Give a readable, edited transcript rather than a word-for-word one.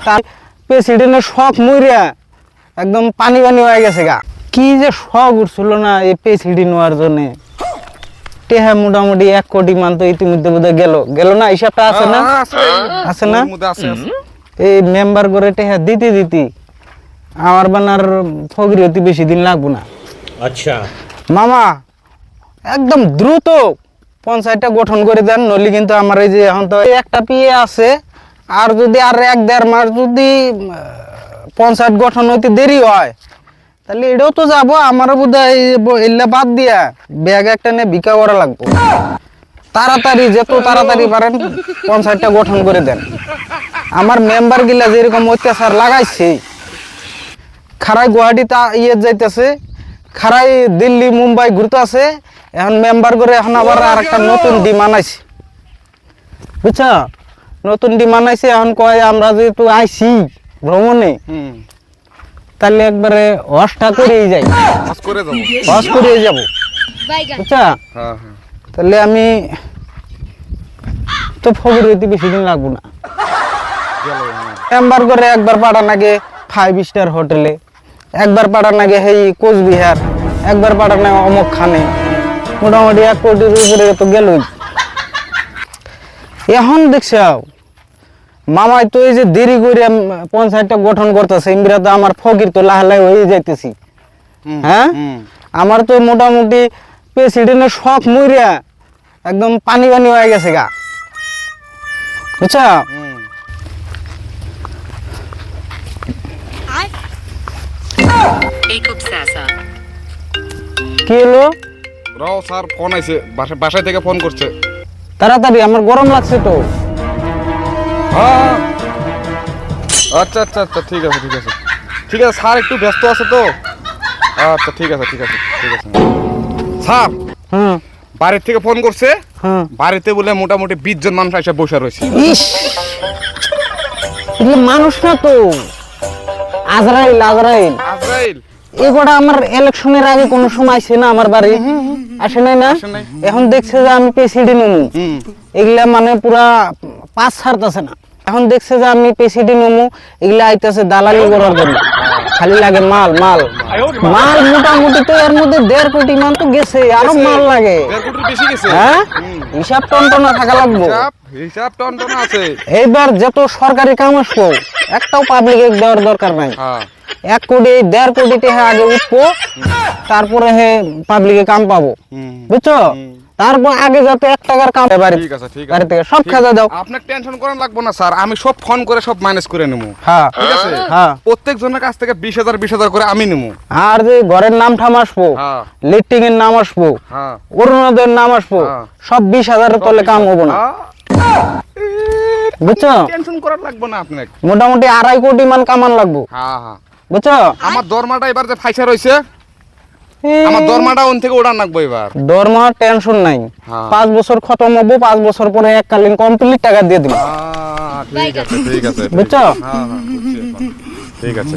তাই প্রেসিডেন্টের শখ মইরা একদম পানি পানি হয়ে গেছে গা। কি যে শখ উঠছিল না এই প্রেসিডেন্ট হওয়ার জন্য। টেহা মোটামুটি 1 কোটি মান তো ইতিমধ্যে বোধহয় গেল না, হিসাবটা আছে না? আছে না? এই মেম্বার করে টেহা দিতে আমার বানার ফগরি হতে বেশি দিন লাগবো না। আচ্ছা মামা একদম দ্রুত পঞ্চায়েতটা গঠন করে দেন, নইলে কিন্তু আমার এই যে এখন তো একটা পিএ আছে, আর যদি আর 1-1.5 মাস যদি পঞ্চায়েত গঠন হইতে দেরি হয় তাহলে এটাও তো যাবো। আমারও বোধহয় এগুলা বাদ দিয়া ব্যাগ একটা নিয়ে ভিক্ষা করা লাগবো। তাড়াতাড়ি যত তাড়াতাড়ি পারেন পঞ্চায়েতটা গঠন করে দেন। আমার মেম্বার গিলা যেরকম অত্যাচার লাগাইছে, খারাই গুয়াহাটিতে যাইতেছে, খারাই দিল্লি মুম্বাই ঘুরতে আছে, এখন মেম্বার করে এখন আবার আর একটা নতুন ডিমান্ড আইছে, বুঝছো? নতুন ডিমান্ড আইছে, এখন কয় আমরা যেহেতু আইছি ভ্রমণে তাহলে একবারে হসটা করেই যাই, হস করে যাব, বুঝছো? তাহলে আমি তো ফগর হইতে বেশি দিন লাগবো না। মেম্বার করে একবার পাঠান আগে 5 স্টার হোটেলে, একবার পাঠান আগে এই কোচবিহার, একবার পাঠান আগে অমুক খানে, মোটামুটি 1 কোটির উপরে তো গেলই। এখন দেখছ মামাই তো এই যে দেরি করে পঞ্চায়েতটা গঠন করতেছে, ইমরা তো আমার ফকির তো লাহালাই হয়ে যাইতেছি। হ্যাঁ, আমার তো মোটামুটি প্রেসিডেন্টের শখ মইরা একদম পানি পানি হয়ে গেছে গা, বুঝছ? কি হলো? রাও স্যার ফোন আইছে, বাসায় থেকে ফোন করছে। তাড়াতাড়ি, আমার গরম লাগছে তো। আচ্ছা আচ্ছা আচ্ছা, ঠিক আছে ঠিক আছে ঠিক আছে স্যার, একটু ব্যস্ত আছে তো। আচ্ছা ঠিক আছে ঠিক আছে ঠিক আছে স্যার। বাড়ির থেকে ফোন করছে, বাড়িতে বলে মোটামুটি 20 জন মানুষ এসে বসে রয়েছে। মানুষ না তো, আজরাইল আজরাইল আজরাইল। এগুলা আমার ইলেকশনের আগে কোন সময় আসে না আমার বাড়ি, আসে নাই না? এখন দেখছে যে আমি প্রেসিডেন্ট হমু, এগুলা মানে পুরা পাঁচ ছাড়তেছে না। এখন দেখছে যে আমি প্রেসিডেন্ট হমু, এগুলা আইতেছে দালালি করার জন্য, খালি লাগে মাল মাল মাল। মোটামুটি তো এর মধ্যে 1.5 কোটি মান তো গেছে, আরো মাল লাগে। 1.5 কোটির বেশি গেছে। হ্যাঁ, হিসাব টনটনা থাকা লাগবে, হিসাব টনটনা আছে। এইবার যত সরকারি কাম আসবো একটাও পাবলিকে দেওয়ার দরকার নাই। 1 কোটি 1.5 কোটি টাকা আগে উঠবো, তারপরে হে পাবলিকে কাম পাবো, বুঝছো? তারপর আগে যাতে 1 টাকার কাম বাড়ি থেকে সব খাজা দাও। আপনার টেনশন করার লাগবে না স্যার, আমি সব ফোন করে সব ম্যানেজ করে নেবো। হ্যাঁ ঠিক আছে, প্রত্যেক জনের কাছ থেকে 20,000 করে আমি নেবো। আর যে ঘরের নাম ঠাম আসবো, লিফটিং এর নাম আসবো, অরুণোদয়ের নাম আসবো, সব 20,000 তলে কাম হবো না, বুঝছো? টেনশন করার লাগবে না আপনাকে, মোটামুটি 2.5 কোটি মান কামান লাগবো, বুঝছো? আমার দরমাটা এবার যে ফাইসা রয়েছে, আমার দরমাটা ওন থেকে ওড়ান লাগবে এবার। দরমা টেনশন নাই, 5 বছর খতম হবো, 5 বছর পরে এককালীন কমপ্লিট টাকা দিয়ে দিবো। ঠিক আছে ঠিক আছে, বুঝছো? ঠিক আছে।